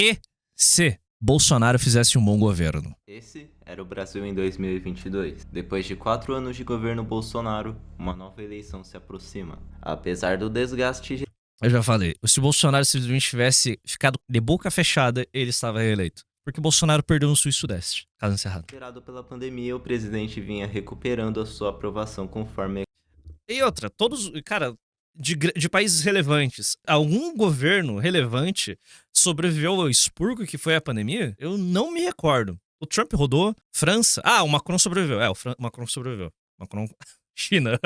E se Bolsonaro fizesse um bom governo? Esse era o Brasil em 2022. Depois de 4 anos de governo Bolsonaro, uma nova eleição se aproxima. Apesar do desgaste Eu já falei, se o Bolsonaro simplesmente tivesse ficado de boca fechada, ele estava reeleito. Porque Bolsonaro perdeu no Sul e Sudeste, caso encerrado. gerado pela pandemia, o presidente vinha recuperando a sua aprovação conforme E outra, todos, cara, de países relevantes, algum governo relevante sobreviveu ao expurgo que foi a pandemia? Eu não me recordo. O Trump rodou, França. Ah, o Macron sobreviveu. O Macron sobreviveu. Macron. China.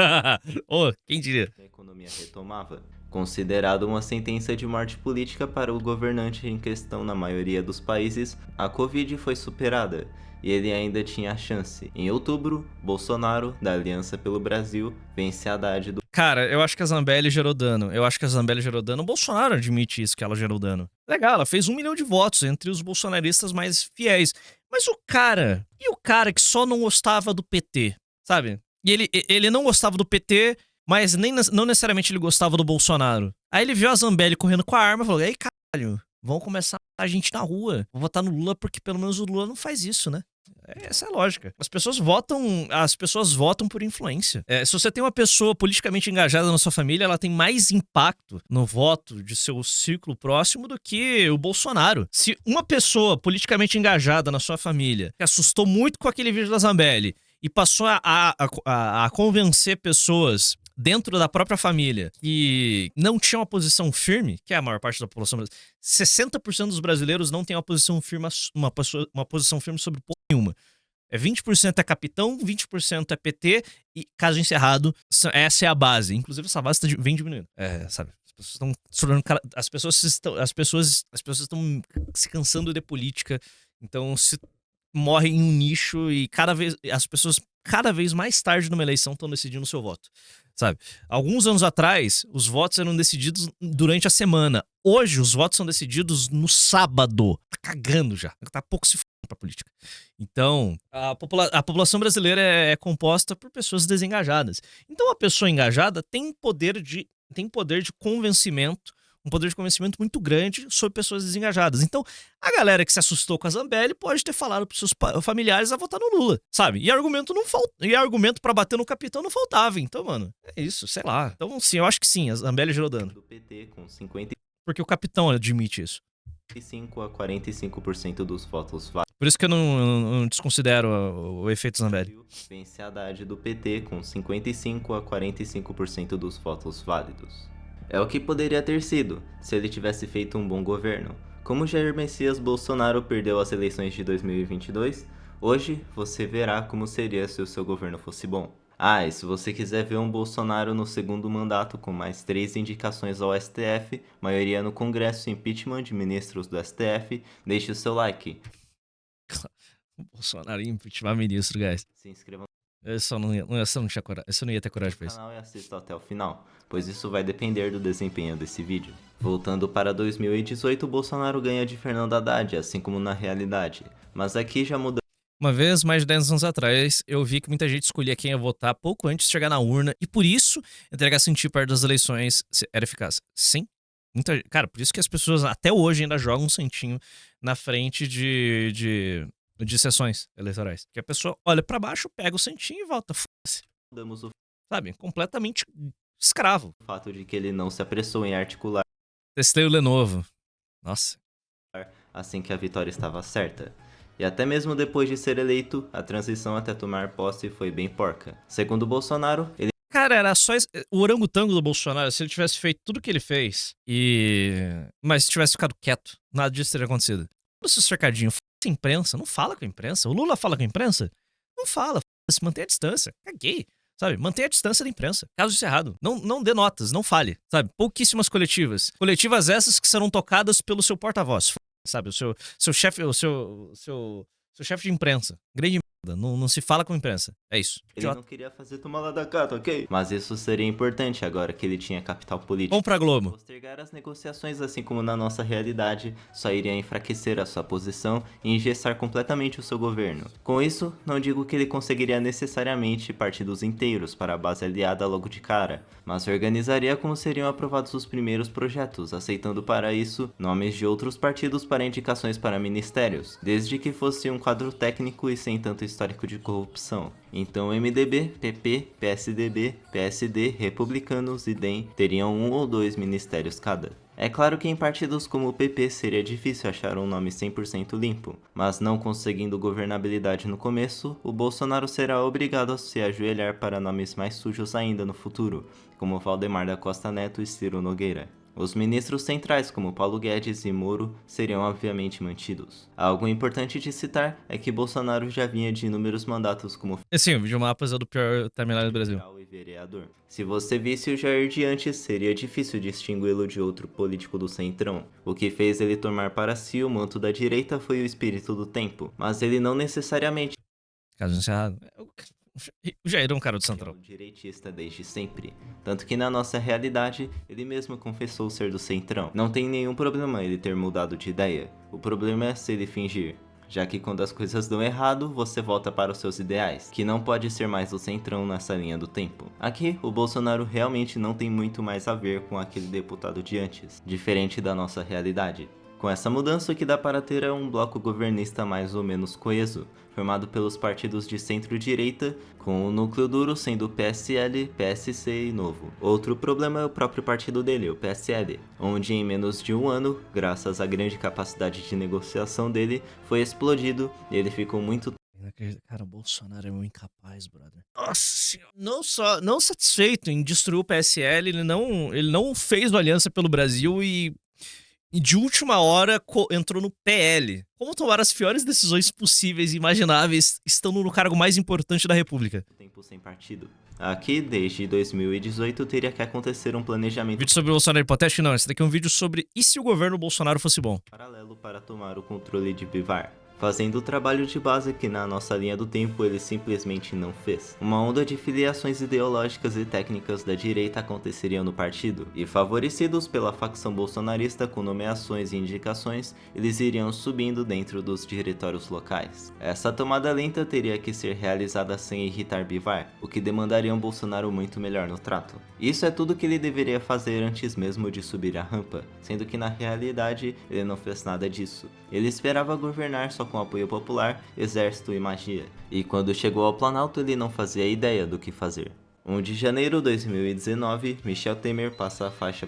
Oh, quem diria? a economia retomava. Considerado uma sentença de morte política para o governante em questão na maioria dos países, a Covid foi superada e ele ainda tinha a chance. Em outubro, Bolsonaro, da Aliança pelo Brasil, vence Haddad do Cara, eu acho que a Zambelli gerou dano. O Bolsonaro admite isso, que ela gerou dano. Legal, ela fez 1 milhão de votos entre os bolsonaristas mais fiéis. Mas o cara... E o cara que só não gostava do PT, sabe? E ele não gostava do PT, mas não necessariamente ele gostava do Bolsonaro. Aí ele viu a Zambelli correndo com a arma e falou: ei, caralho, vamos começar a matar a gente na rua. Vou votar no Lula porque pelo menos o Lula não faz isso, né? Essa é a lógica. As pessoas votam por influência. Se você tem uma pessoa politicamente engajada na sua família, ela tem mais impacto no voto de seu círculo próximo do que o Bolsonaro. Se uma pessoa politicamente engajada na sua família que assustou muito com aquele vídeo da Zambelli e passou a convencer pessoas dentro da própria família que não tinha uma posição firme, que é a maior parte da população brasileira, 60% dos brasileiros não tem uma posição firme, uma posição firme sobre porra nenhuma. 20% é capitão, 20% é PT e, caso encerrado, essa é a base. Inclusive, essa base vem diminuindo. Sabe? As pessoas estão se cansando de política, então se morrem em um nicho e as pessoas cada vez mais tarde numa eleição estão decidindo o seu voto, sabe? Alguns anos atrás, os votos eram decididos durante a semana. Hoje, os votos são decididos no sábado. Tá cagando já. Tá pouco se f***ing pra política. Então, a população brasileira é composta por pessoas desengajadas. Então, a pessoa engajada tem poder de convencimento, um poder de convencimento muito grande sobre pessoas desengajadas. Então, a galera que se assustou com a Zambelli pode ter falado pros seus familiares a votar no Lula, sabe? E argumento pra bater no capitão não faltava. Então, mano, é isso, sei lá. Então, sim, eu acho que sim, a Zambelli gerou dano. do PT com 55 Porque o capitão admite isso. a 45% dos votos Por isso que eu não desconsidero o efeito Zambelli. válidos, vence Haddad do PT com 55 a 45% dos votos válidos. É o que poderia ter sido, se ele tivesse feito um bom governo. Como Jair Messias Bolsonaro perdeu as eleições de 2022, hoje você verá como seria se o seu governo fosse bom. E se você quiser ver um Bolsonaro no segundo mandato com mais 3 indicações ao STF, maioria no Congresso e impeachment de ministros do STF, deixe o seu like. O Bolsonaro ia impeachment ministro, guys. Se inscreva Eu só não tinha coragem. Eu só não ia ter coragem pra no isso. canal e assista até o final, pois isso vai depender do desempenho desse vídeo. Voltando para 2018, Bolsonaro ganha de Fernando Haddad, assim como na realidade. Mas aqui já mudamos. Uma vez, mais de 10 anos atrás, eu vi que muita gente escolhia quem ia votar pouco antes de chegar na urna, e por isso, entregar sentir perto das eleições era eficaz. Sim. Cara, por isso que as pessoas até hoje ainda jogam um santinho na frente de sessões eleitorais. Que a pessoa olha pra baixo, pega o santinho e volta. Foda-se. Mudamos o Sabe? Completamente escravo. fato de que ele não se apressou em articular Testei o Lenovo. Nossa. assim que a vitória estava certa. E até mesmo depois de ser eleito, a transição até tomar posse foi bem porca. Segundo Bolsonaro, ele Cara, era só o orangotango do Bolsonaro. Se ele tivesse feito tudo o que ele fez mas se tivesse ficado quieto, nada disso teria acontecido. O seu cercadinho, f*** a imprensa, não fala com a imprensa. O Lula fala com a imprensa? Não fala, se mantém a distância. Caguei. Sabe, mantenha a distância da imprensa. Caso encerrado. Não dê notas, não fale. Sabe, pouquíssimas coletivas. Coletivas essas que serão tocadas pelo seu porta-voz. Sabe, o seu chefe, o seu chefe de imprensa. Grande merda. Não se fala com a imprensa. É isso. Ele não queria fazer tomar lá da cá, tá ok? Mas isso seria importante agora que ele tinha capital político. Vamos pra Globo. Postergar as negociações, assim como na nossa realidade, só iria enfraquecer a sua posição e engessar completamente o seu governo. Com isso, não digo que ele conseguiria necessariamente partidos inteiros para a base aliada logo de cara, mas organizaria como seriam aprovados os primeiros projetos, aceitando para isso nomes de outros partidos para indicações para ministérios, desde que fosse um quadro técnico e sem tanto histórico de corrupção. Então MDB, PP, PSDB, PSD, Republicanos e DEM teriam 1 ou 2 ministérios cada. É claro que em partidos como o PP seria difícil achar um nome 100% limpo, mas não conseguindo governabilidade no começo, o Bolsonaro será obrigado a se ajoelhar para nomes mais sujos ainda no futuro, como Valdemar da Costa Neto e Ciro Nogueira. Os ministros centrais, como Paulo Guedes e Moro, seriam obviamente mantidos. Algo importante de citar é que Bolsonaro já vinha de inúmeros mandatos como Sim, o Videomapas é do pior timeline do Brasil. e vereador. Se você visse o Jair de antes, seria difícil distingui-lo de outro político do centrão. O que fez ele tomar para si o manto da direita foi o espírito do tempo, mas ele não necessariamente Caso encerrado. O Jair é um cara do é centrão. um direitista desde sempre. Tanto que na nossa realidade, ele mesmo confessou ser do centrão. Não tem nenhum problema ele ter mudado de ideia. O problema é se ele fingir. Já que quando as coisas dão errado, você volta para os seus ideais, que não pode ser mais o centrão nessa linha do tempo. Aqui, o Bolsonaro realmente não tem muito mais a ver com aquele deputado de antes, diferente da nossa realidade. Com essa mudança, o que dá para ter é um bloco governista mais ou menos coeso, formado pelos partidos de centro-direita, com o núcleo duro sendo o PSL, PSC e Novo. Outro problema é o próprio partido dele, o PSL, onde em menos de um ano, graças à grande capacidade de negociação dele, foi explodido e ele ficou muito Cara, o Bolsonaro é muito incapaz, brother. Nossa senhora. Não satisfeito em destruir o PSL, ele não fez uma aliança pelo Brasil e de última hora entrou no PL. Como tomar as piores decisões possíveis e imagináveis estando no cargo mais importante da República? tempo sem partido. Aqui, desde 2018, teria que acontecer um planejamento Vídeo sobre o Bolsonaro hipotético? Não, esse daqui é um vídeo sobre e se o governo Bolsonaro fosse bom? paralelo para tomar o controle de Bivar, fazendo o trabalho de base que na nossa linha do tempo ele simplesmente não fez. Uma onda de filiações ideológicas e técnicas da direita aconteceriam no partido, e favorecidos pela facção bolsonarista com nomeações e indicações, eles iriam subindo dentro dos diretórios locais. Essa tomada lenta teria que ser realizada sem irritar Bivar, o que demandaria um Bolsonaro muito melhor no trato. Isso é tudo que ele deveria fazer antes mesmo de subir a rampa, sendo que na realidade ele não fez nada disso. Ele esperava governar só com apoio popular, exército e magia. E quando chegou ao Planalto ele não fazia ideia do que fazer. 1 de janeiro de 2019, Michel Temer passa a faixa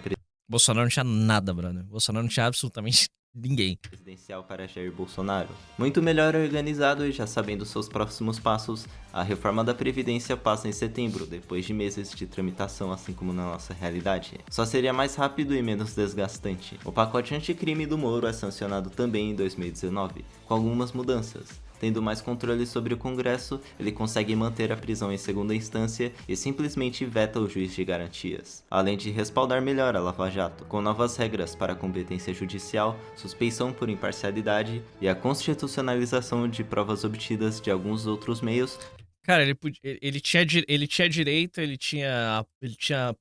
Bolsonaro não tinha nada, brother. Bolsonaro não tinha absolutamente ninguém. presidencial para Jair Bolsonaro. Muito melhor organizado e já sabendo seus próximos passos, a reforma da Previdência passa em setembro, depois de meses de tramitação, assim como na nossa realidade. Só seria mais rápido e menos desgastante. O pacote anticrime do Moro é sancionado também em 2019, com algumas mudanças. Tendo mais controle sobre o Congresso, ele consegue manter a prisão em segunda instância e simplesmente veta o juiz de garantias. Além de respaldar melhor a Lava Jato, com novas regras para a competência judicial, suspeição por imparcialidade e a constitucionalização de provas obtidas de alguns outros meios. Cara, ele tinha direito, ele tinha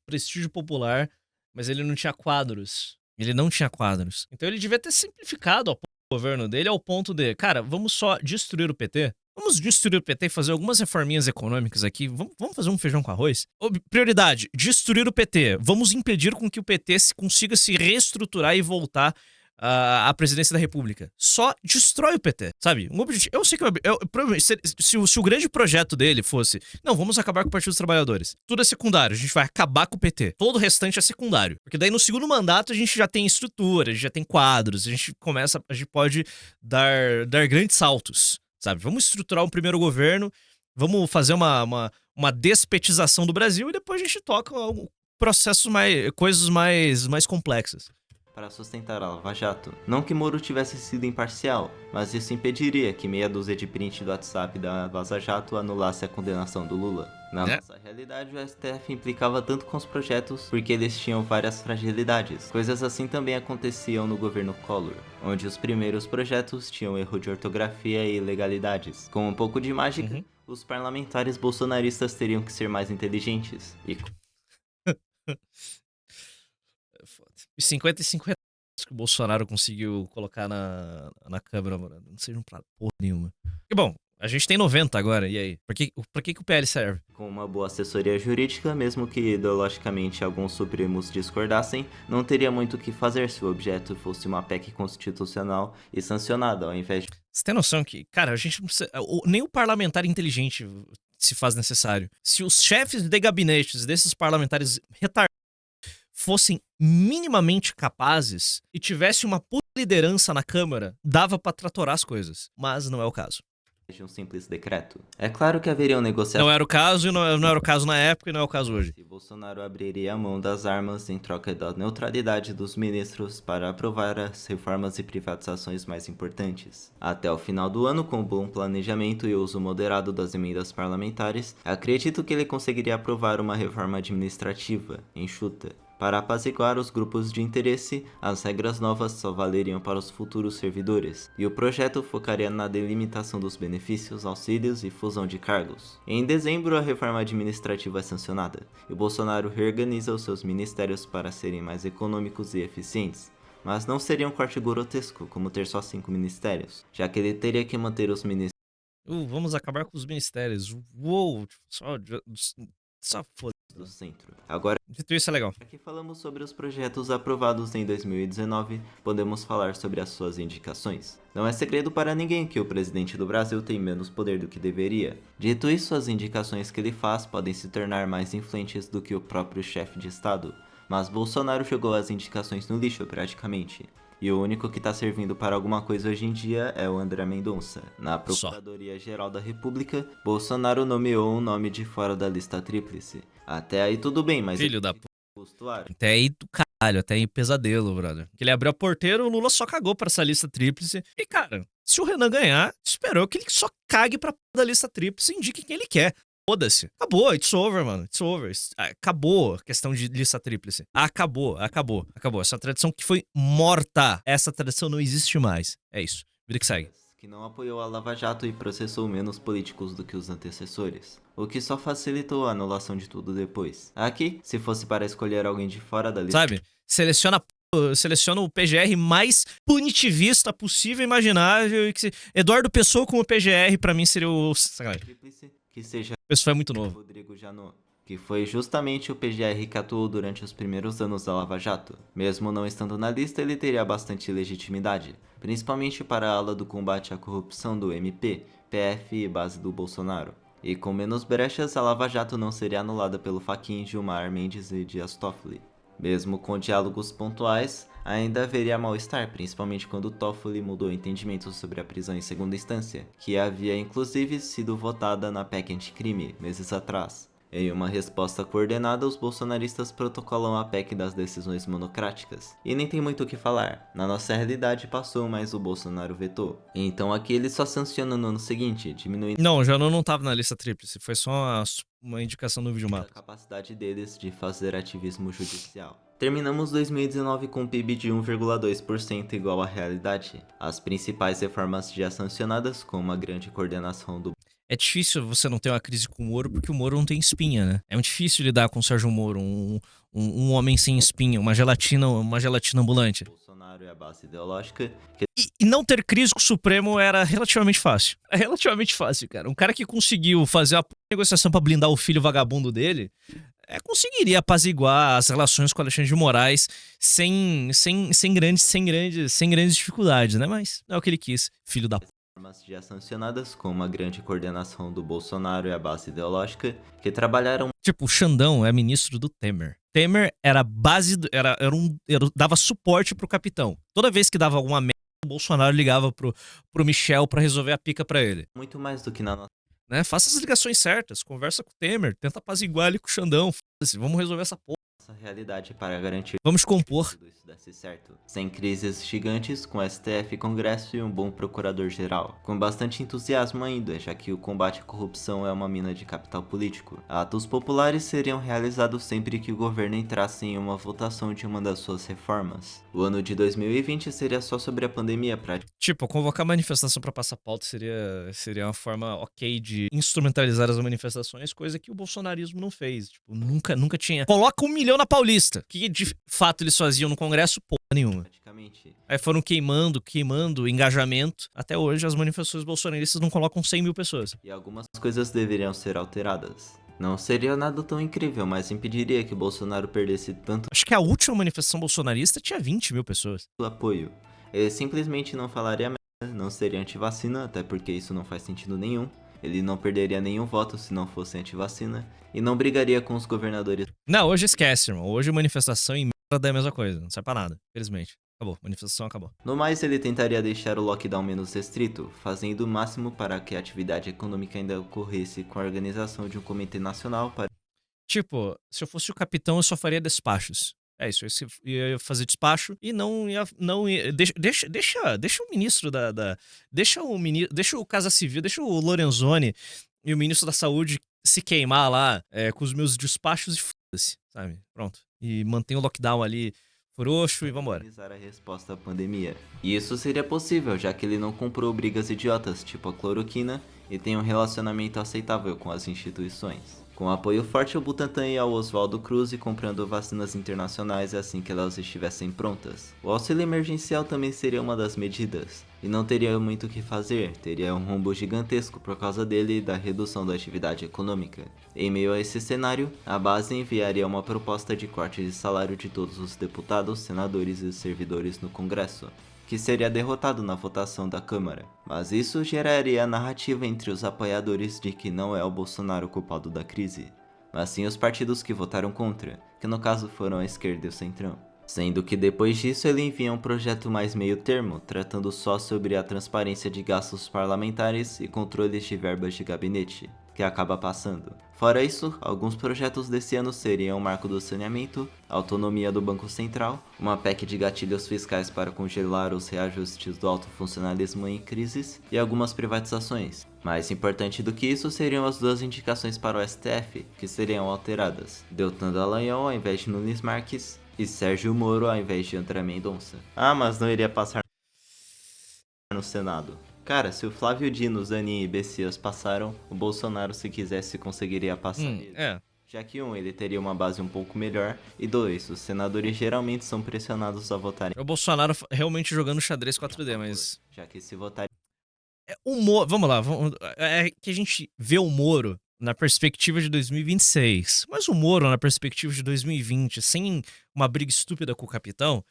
prestígio popular, mas ele não tinha quadros. Ele não tinha quadros. Então ele devia ter simplificado o governo dele ao ponto de, cara, vamos só destruir o PT? Vamos destruir o PT e fazer algumas reforminhas econômicas aqui. Vamos fazer um feijão com arroz? Prioridade, destruir o PT. Vamos impedir com que o PT consiga se reestruturar e voltar à presidência da República. Só destrói o PT, sabe? Um objetivo. Eu sei que se o grande projeto dele fosse, não, vamos acabar com o Partido dos Trabalhadores. Tudo é secundário, a gente vai acabar com o PT. Todo o restante é secundário. Porque daí no segundo mandato a gente já tem estrutura, a gente já tem quadros, a gente pode dar grandes saltos, sabe? Vamos estruturar um primeiro governo, vamos fazer uma despetização do Brasil e depois a gente toca processos coisas mais complexas. para sustentar a Lava Jato. Não que Moro tivesse sido imparcial, mas isso impediria que meia dúzia de print do WhatsApp da Vaza Jato anulasse a condenação do Lula. Na nossa realidade, o STF implicava tanto com os projetos porque eles tinham várias fragilidades. Coisas assim também aconteciam no governo Collor, onde os primeiros projetos tinham erro de ortografia e ilegalidades. Com um pouco de mágica, os parlamentares bolsonaristas teriam que ser mais inteligentes. E 55 que o Bolsonaro conseguiu colocar na Câmara, mano. Não sejam pra porra nenhuma. E bom, a gente tem 90 agora, e aí? Pra que o PL serve? Com uma boa assessoria jurídica, mesmo que ideologicamente alguns supremos discordassem, não teria muito o que fazer se o objeto fosse uma PEC constitucional e sancionada, ao invés de... Você tem noção que, cara, a gente não precisa... Nem o parlamentar inteligente se faz necessário. Se os chefes de gabinetes desses parlamentares retardados fossem minimamente capazes e tivesse uma puta liderança na Câmara, dava pra tratorar as coisas. Mas não é o caso. De um simples decreto. É claro que haveriam negociações. Não era o caso e não era o caso na época e não é o caso hoje. Se Bolsonaro abriria a mão das armas em troca da neutralidade dos ministros para aprovar as reformas e privatizações mais importantes. Até o final do ano, com bom planejamento e uso moderado das emendas parlamentares, acredito que ele conseguiria aprovar uma reforma administrativa, enxuta. Para apaziguar os grupos de interesse, as regras novas só valeriam para os futuros servidores, e o projeto focaria na delimitação dos benefícios, auxílios e fusão de cargos. Em dezembro, a reforma administrativa é sancionada, e Bolsonaro reorganiza os seus ministérios para serem mais econômicos e eficientes. Mas não seria um corte grotesco como ter só 5 ministérios, já que ele teria que manter os ministérios. Vamos acabar com os ministérios. Uou, só foda. Do centro. Agora, dito isso, é legal. Aqui falamos sobre os projetos aprovados em 2019, podemos falar sobre as suas indicações. Não é segredo para ninguém que o presidente do Brasil tem menos poder do que deveria. Dito isso, as indicações que ele faz podem se tornar mais influentes do que o próprio chefe de estado, mas Bolsonaro jogou as indicações no lixo praticamente. E o único que tá servindo para alguma coisa hoje em dia é o André Mendonça. Na Procuradoria-Geral da República, Bolsonaro nomeou um nome de fora da lista tríplice. Até aí tudo bem, mas... Filho da p... Até aí do caralho, até aí pesadelo, brother. Ele abriu a porteira, o Lula só cagou pra essa lista tríplice. E, cara, se o Renan ganhar, esperou que ele só cague pra p da lista tríplice e indique quem ele quer. Foda-se. Acabou, it's over, mano. It's over. Acabou a questão de lista tríplice. Acabou. Essa tradição que foi morta. Essa tradição não existe mais. É isso. Vida que segue. Que não apoiou a Lava Jato e processou menos políticos do que os antecessores, o que só facilitou a anulação de tudo depois. Aqui, se fosse para escolher alguém de fora da lista... Sabe? Seleciona o PGR mais punitivista possível e imaginável. Eduardo Pessoa como PGR, pra mim, seria o... Que seja Pessoa é muito novo. Rodrigo Janot, que foi justamente o PGR que atuou durante os primeiros anos da Lava Jato. Mesmo não estando na lista, ele teria bastante legitimidade, principalmente para a ala do combate à corrupção do MP, PF e base do Bolsonaro. E com menos brechas, a Lava Jato não seria anulada pelo Fachin, Gilmar Mendes e Dias Toffoli. Mesmo com diálogos pontuais, ainda haveria mal-estar, principalmente quando Toffoli mudou o entendimento sobre a prisão em segunda instância, que havia inclusive sido votada na PEC anticrime meses atrás. Em uma resposta coordenada, os bolsonaristas protocolam a PEC das decisões monocráticas. E nem tem muito o que falar. Na nossa realidade passou, mas o Bolsonaro vetou. Então aqui ele só sanciona no ano seguinte, diminuindo... Não, já não tava na lista tríplice. Foi só uma indicação no vídeo mapa. A capacidade deles de fazer ativismo judicial. Terminamos 2019 com um PIB de 1,2% igual à realidade. As principais reformas já sancionadas, com uma grande coordenação do... É difícil você não ter uma crise com o Moro, porque o Moro não tem espinha, né? É muito difícil lidar com o Sérgio Moro, um homem sem espinha, uma gelatina ambulante. Bolsonaro é a base ideológica. E não ter crise com o Supremo era relativamente fácil. É relativamente fácil, cara. Um cara que conseguiu fazer a negociação pra blindar o filho vagabundo dele, conseguiria apaziguar as relações com Alexandre de Moraes sem grandes dificuldades, né? Mas não é o que ele quis, filho da p... Reformas já sancionadas, com uma grande coordenação do Bolsonaro e a base ideológica, que trabalharam... Tipo, o Xandão é ministro do Temer. Temer era base, dava suporte pro capitão. Toda vez que dava alguma merda, o Bolsonaro ligava pro Michel pra resolver a pica pra ele. Muito mais do que na nossa... Né? Faça as ligações certas, conversa com o Temer, tenta apaziguar ele com o Xandão, foda-se, vamos resolver essa porra. nossa realidade para garantir Vamos compor. que tudo isso desse certo. Sem crises gigantes, com STF, Congresso e um bom procurador-geral. Com bastante entusiasmo ainda, já que o combate à corrupção é uma mina de capital político. Atos populares seriam realizados sempre que o governo entrasse em uma votação de uma das suas reformas. O ano de 2020 seria só sobre a pandemia para Tipo, convocar manifestação pra passar pauta seria uma forma ok de instrumentalizar as manifestações, coisa que o bolsonarismo não fez. Tipo, nunca tinha. Coloca 1 milhão na Paulista. O que de fato eles faziam no Congresso? Porra nenhuma. praticamente. Aí foram queimando engajamento. Até hoje as manifestações bolsonaristas não colocam 100 mil pessoas. E algumas coisas deveriam ser alteradas. Não seria nada tão incrível, mas impediria que Bolsonaro perdesse tanto Acho que a última manifestação bolsonarista tinha 20 mil pessoas. apoio. Ele simplesmente não falaria merda, não seria antivacina, até porque isso não faz sentido nenhum. Ele não perderia nenhum voto se não fosse antivacina. E não brigaria com os governadores Não, hoje esquece, irmão. Hoje manifestação e merda é a mesma coisa. Não serve pra nada, felizmente. Acabou, manifestação acabou. No mais, ele tentaria deixar o lockdown menos restrito, fazendo o máximo para que a atividade econômica ainda ocorresse com a organização de um comitê nacional para Tipo, se eu fosse o capitão, eu só faria despachos. É isso, eu ia fazer despacho e não ia deixa o ministro deixa o Casa Civil, deixa o Lorenzoni e o ministro da Saúde se queimar lá com os meus despachos e foda-se, sabe? Pronto. E mantém o lockdown ali frouxo e vambora. organizar a resposta à pandemia. E isso seria possível, já que ele não comprou brigas idiotas, tipo a cloroquina, e tem um relacionamento aceitável com as instituições. Com apoio forte ao Butantan e ao Oswaldo Cruz e comprando vacinas internacionais assim que elas estivessem prontas. O auxílio emergencial também seria uma das medidas. E não teria muito o que fazer, teria um rombo gigantesco por causa dele e da redução da atividade econômica. Em meio a esse cenário, a base enviaria uma proposta de corte de salário de todos os deputados, senadores e servidores no Congresso, que seria derrotado na votação da Câmara. Mas isso geraria a narrativa entre os apoiadores de que não é o Bolsonaro o culpado da crise, mas sim os partidos que votaram contra, que no caso foram a esquerda e o centrão. Sendo que depois disso ele envia um projeto mais meio termo, tratando só sobre a transparência de gastos parlamentares e controles de verbas de gabinete, que acaba passando. Fora isso, alguns projetos desse ano seriam o marco do saneamento, a autonomia do Banco Central, uma PEC de gatilhos fiscais para congelar os reajustes do alto funcionalismo em crises e algumas privatizações. Mais importante do que isso seriam as duas indicações para o STF, que seriam alteradas. Deltan Dallagnol ao invés de Nunes Marques e Sérgio Moro ao invés de André Mendonça. Ah, mas não iria passar no Senado. Cara, se o Flávio Dino, Zanin e Bessias passaram, o Bolsonaro, se quisesse, conseguiria passar ele. Já que ele teria uma base um pouco melhor, e 2, os senadores geralmente são pressionados a votarem É o Bolsonaro realmente jogando xadrez 4D, mas já que se votarem o Moro, vamos lá, é que a gente vê o Moro na perspectiva de 2026, mas o Moro na perspectiva de 2020, sem uma briga estúpida com o capitão,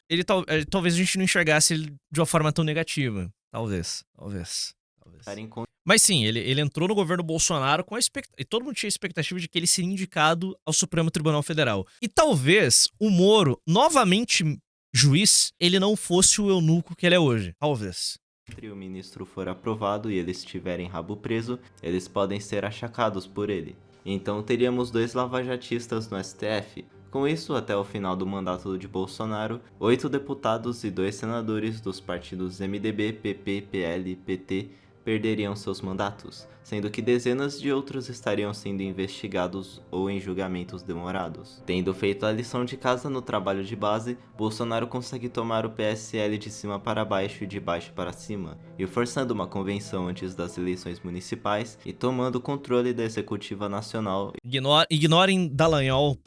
talvez a gente não enxergasse ele de uma forma tão negativa. Talvez. Mas sim, ele entrou no governo Bolsonaro com a expectativa, e todo mundo tinha a expectativa de que ele seria indicado ao Supremo Tribunal Federal. E talvez o Moro, novamente juiz, ele não fosse o eunuco que ele é hoje. Talvez. Se o ministro for aprovado e eles tiverem rabo preso, eles podem ser achacados por ele. Então teríamos 2 lavajatistas no STF. Com isso, até o final do mandato de Bolsonaro, 8 deputados e 2 senadores dos partidos MDB, PP, PL e PT perderiam seus mandatos, sendo que dezenas de outros estariam sendo investigados ou em julgamentos demorados. Tendo feito a lição de casa no trabalho de base, Bolsonaro consegue tomar o PSL de cima para baixo e de baixo para cima, e forçando uma convenção antes das eleições municipais e tomando o controle da executiva nacional. Ignorem Dallagnol,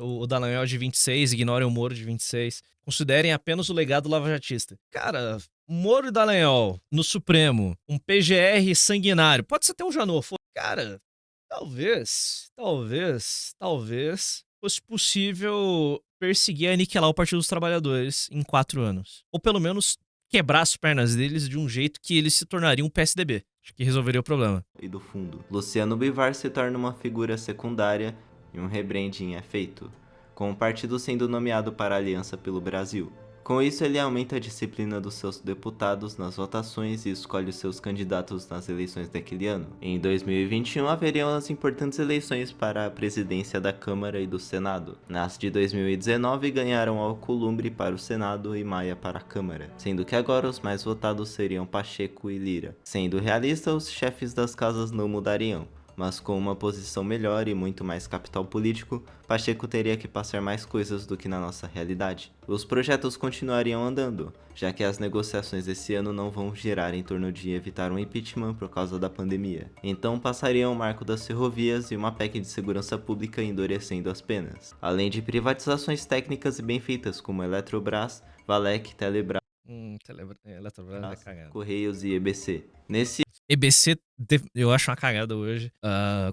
o Dallagnol de 26, ignorem o Moro de 26. Considerem apenas o legado lavajatista. Cara, Moro e Dallagnol no Supremo, um PGR sanguinário, pode ser até um Janot. Cara, talvez fosse possível perseguir e aniquilar o Partido dos Trabalhadores em 4 anos. Ou pelo menos quebrar as pernas deles de um jeito que eles se tornariam um PSDB. Acho que resolveria o problema. E do fundo, Luciano Bivar se torna uma figura secundária e um rebranding é feito, com o partido sendo nomeado para a Aliança pelo Brasil, Com isso, ele aumenta a disciplina dos seus deputados nas votações e escolhe os seus candidatos nas eleições daquele ano. Em 2021, haveriam as importantes eleições para a presidência da Câmara e do Senado. Nas de 2019, ganharam Alcolumbre para o Senado e Maia para a Câmara, sendo que agora os mais votados seriam Pacheco e Lira. Sendo realista, os chefes das casas não mudariam, mas com uma posição melhor e muito mais capital político, Pacheco teria que passar mais coisas do que na nossa realidade. Os projetos continuariam andando, já que as negociações esse ano não vão girar em torno de evitar um impeachment por causa da pandemia. Então passariam o marco das ferrovias e uma PEC de segurança pública endurecendo as penas, além de privatizações técnicas e bem feitas como Eletrobras, Valec, Telebrás, Eletrobras é cagada. Correios e EBC. Nesse EBC, eu acho uma cagada hoje.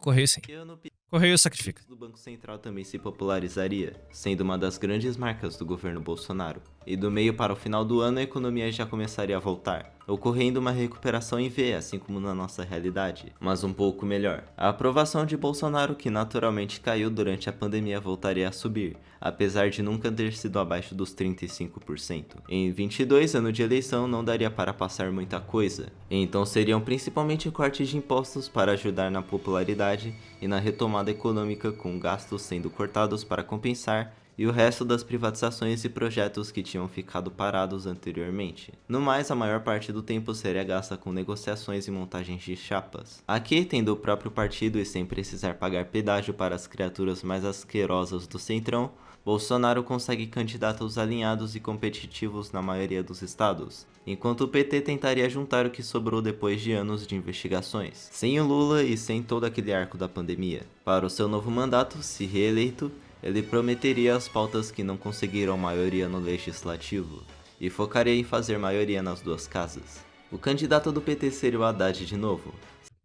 Correio sim. ano, Correio sacrifica. do Banco Central também se popularizaria, sendo uma das grandes marcas do governo Bolsonaro. E do meio para o final do ano a economia já começaria a voltar, ocorrendo uma recuperação em V, assim como na nossa realidade, mas um pouco melhor. A aprovação de Bolsonaro, que naturalmente caiu durante a pandemia, voltaria a subir, apesar de nunca ter sido abaixo dos 35%. Em 22, ano de eleição, não daria para passar muita coisa, então seriam principalmente cortes de impostos para ajudar na popularidade e na retomada econômica, com gastos sendo cortados para compensar e o resto das privatizações e projetos que tinham ficado parados anteriormente. No mais, a maior parte do tempo seria gasta com negociações e montagens de chapas. Aqui, tendo o próprio partido e sem precisar pagar pedágio para as criaturas mais asquerosas do Centrão, Bolsonaro consegue candidatos alinhados e competitivos na maioria dos estados, enquanto o PT tentaria juntar o que sobrou depois de anos de investigações, sem o Lula e sem todo aquele arco da pandemia. Para o seu novo mandato, se reeleito, ele prometeria as pautas que não conseguiram maioria no legislativo, e focaria em fazer maioria nas duas casas. O candidato do PT seria o Haddad de novo.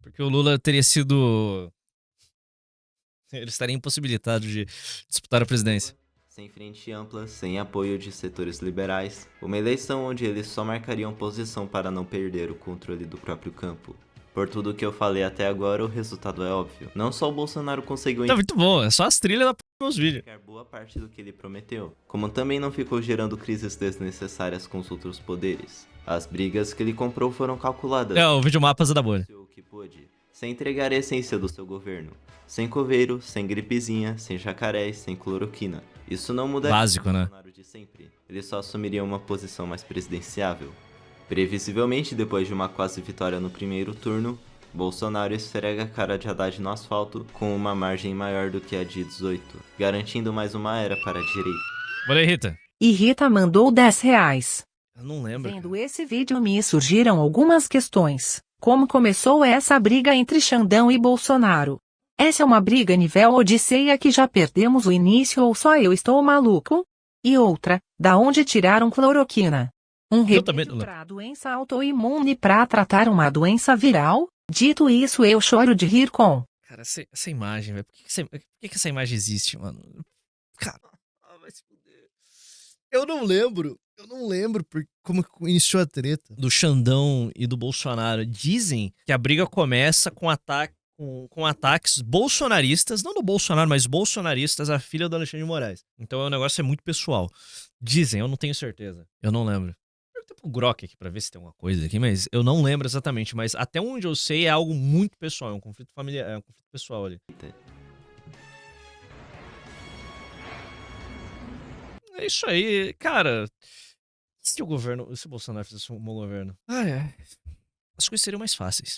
Porque o Lula teria sido... Ele estaria impossibilitado de disputar a presidência. Sem frente ampla, sem apoio de setores liberais, uma eleição onde eles só marcariam posição para não perder o controle do próprio campo. Por tudo que eu falei até agora, o resultado é óbvio. Não só o Bolsonaro conseguiu Tá muito bom, é só as trilhas da p dos vídeos. boa parte do que ele prometeu, como também não ficou gerando crises desnecessárias com os outros poderes. As brigas que ele comprou foram calculadas. O vídeo mapas é da bolha. O que pôde, sem entregar a essência do seu governo. Sem coveiro, sem gripezinha, sem jacarés, sem cloroquina. Isso não mudaria Básico, né? Bolsonaro de sempre. Ele só assumiria uma posição mais presidenciável. Previsivelmente, depois de uma quase vitória no primeiro turno, Bolsonaro esfrega a cara de Haddad no asfalto com uma margem maior do que a de 18, garantindo mais uma era para a direita. Olha aí, Rita. E Rita mandou R$10. Eu não lembro. Vendo esse vídeo me surgiram algumas questões. Como começou essa briga entre Xandão e Bolsonaro? Essa é uma briga nível Odisseia que já perdemos o início ou só eu estou maluco? E outra, da onde tiraram cloroquina? Um remédio para doença autoimune para tratar uma doença viral? Dito isso, eu choro de rir com. Cara, essa imagem, velho. Por que essa imagem existe, mano? Cara, vai se fuder. Eu não lembro como iniciou a treta do Xandão e do Bolsonaro. Dizem que a briga começa com ataques bolsonaristas, não do Bolsonaro, mas bolsonaristas à filha do Alexandre de Moraes. Então o negócio é muito pessoal. Dizem, eu não tenho certeza. Eu não lembro. Eu tenho o Grok aqui pra ver se tem alguma coisa aqui, mas eu não lembro exatamente. Mas até onde eu sei é algo muito pessoal, é um conflito familiar, é um conflito pessoal ali. É isso aí, cara. Se o Bolsonaro fizesse um bom governo? As coisas seriam mais fáceis.